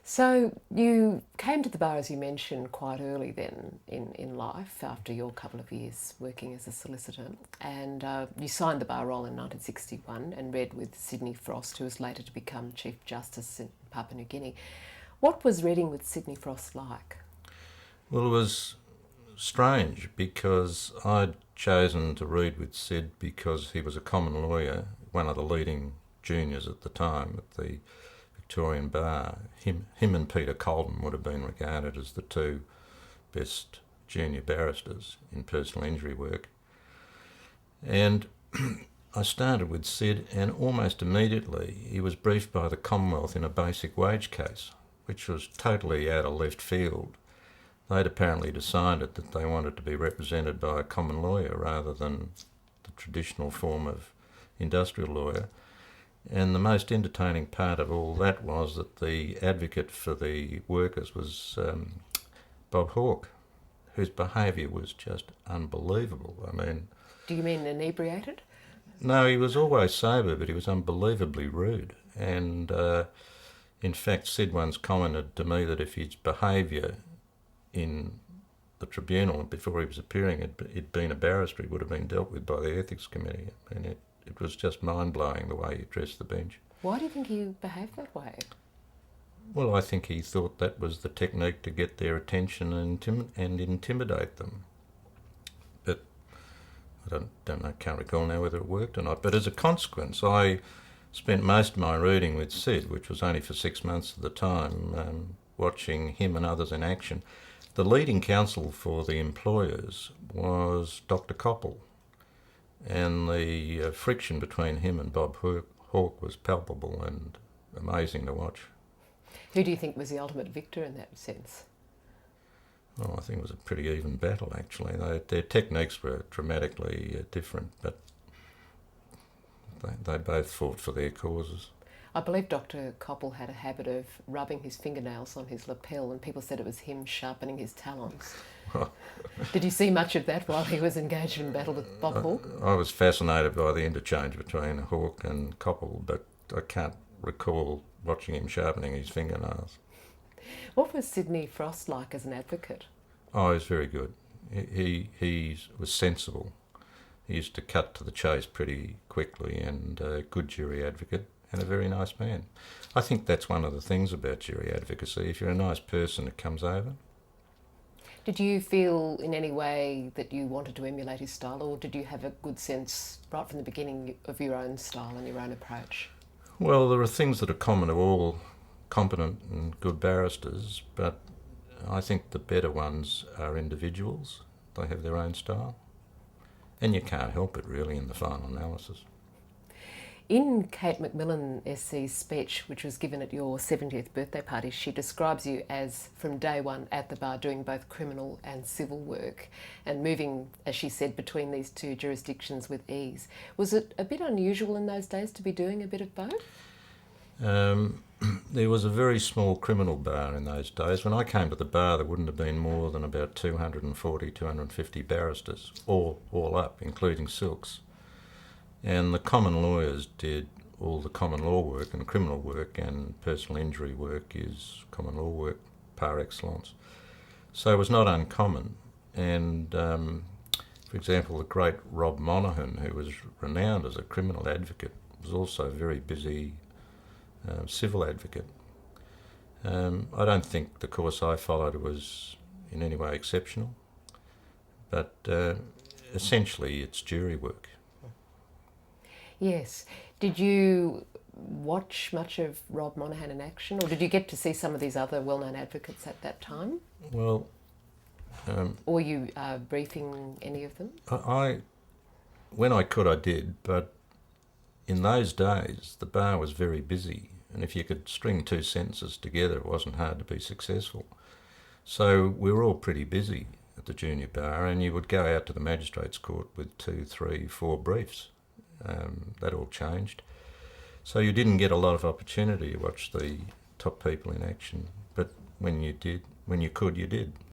So you came to the bar, as you mentioned, quite early then in life, after your couple of years working as a solicitor, and you signed the bar roll in 1961 and read with Sydney Frost, who was later to become Chief Justice in Papua New Guinea. What was reading with Sydney Frost like? Well, it was strange because I'd chosen to read with Sid because he was a common lawyer, one of the leading juniors at the time at the Victorian Bar. Him and Peter Colton would have been regarded as the two best junior barristers in personal injury work. And I started with Sid, and almost immediately he was briefed by the Commonwealth in a basic wage case, which was totally out of left field. They'd apparently decided that they wanted to be represented by a common lawyer rather than the traditional form of industrial lawyer. And the most entertaining part of all that was that the advocate for the workers was Bob Hawke, whose behaviour was just unbelievable. I mean... Do you mean inebriated? No, he was always sober, but he was unbelievably rude. And in fact, Sid once commented to me that if his behaviour in the tribunal before he was appearing had been a barrister, he would have been dealt with by the Ethics Committee. I mean, it was just mind-blowing the way he addressed the bench. Why do you think he behaved that way? Well, I think he thought that was the technique to get their attention and intimidate them. But I don't know, can't recall now whether it worked or not. But as a consequence, I spent most of my reading with Sid, which was only for 6 months at the time, watching him and others in action. The leading counsel for the employers was Dr. Coppell, and the friction between him and Bob Hawke was palpable and amazing to watch. Who do you think was the ultimate victor in that sense? Well, I think it was a pretty even battle, actually. Their techniques were dramatically different, but they both fought for their causes. I believe Dr. Coppell had a habit of rubbing his fingernails on his lapel, and people said it was him sharpening his talons. Did you see much of that while he was engaged in battle with Bob Hawke? I was fascinated by the interchange between Hawke and Coppell, but I can't recall watching him sharpening his fingernails. What was Sydney Frost like as an advocate? Oh, he was very good. He was sensible. He used to cut to the chase pretty quickly, and a good jury advocate and a very nice man. I think that's one of the things about jury advocacy. If you're a nice person, it comes over. Did you feel in any way that you wanted to emulate his style, or did you have a good sense right from the beginning of your own style and your own approach? Well, there are things that are common to all competent and good barristers, but I think the better ones are individuals. They have their own style. And you can't help it, really, in the final analysis. In Kate Macmillan SC's speech, which was given at your 70th birthday party, she describes you as, from day one at the bar, doing both criminal and civil work and moving, as she said, between these two jurisdictions with ease. Was it a bit unusual in those days to be doing a bit of both? There was a very small criminal bar in those days. When I came to the bar, there wouldn't have been more than about 240, 250 barristers, all up, including silks. And the common lawyers did all the common law work, and criminal work and personal injury work is common law work par excellence. So it was not uncommon. And, for example, the great Rob Monaghan, who was renowned as a criminal advocate, was also a very busy civil advocate. I don't think the course I followed was in any way exceptional, but essentially it's jury work. Yes. Did you watch much of Rob Monaghan in action, or did you get to see some of these other well-known advocates at that time? Well... or were you briefing any of them? When I could, I did, but in those days the bar was very busy, and if you could string two sentences together, it wasn't hard to be successful. So we were all pretty busy at the junior bar, and you would go out to the magistrates' court with 2, 3, 4 briefs. That all changed. So you didn't get a lot of opportunity to watch the top people in action, but when you could, you did.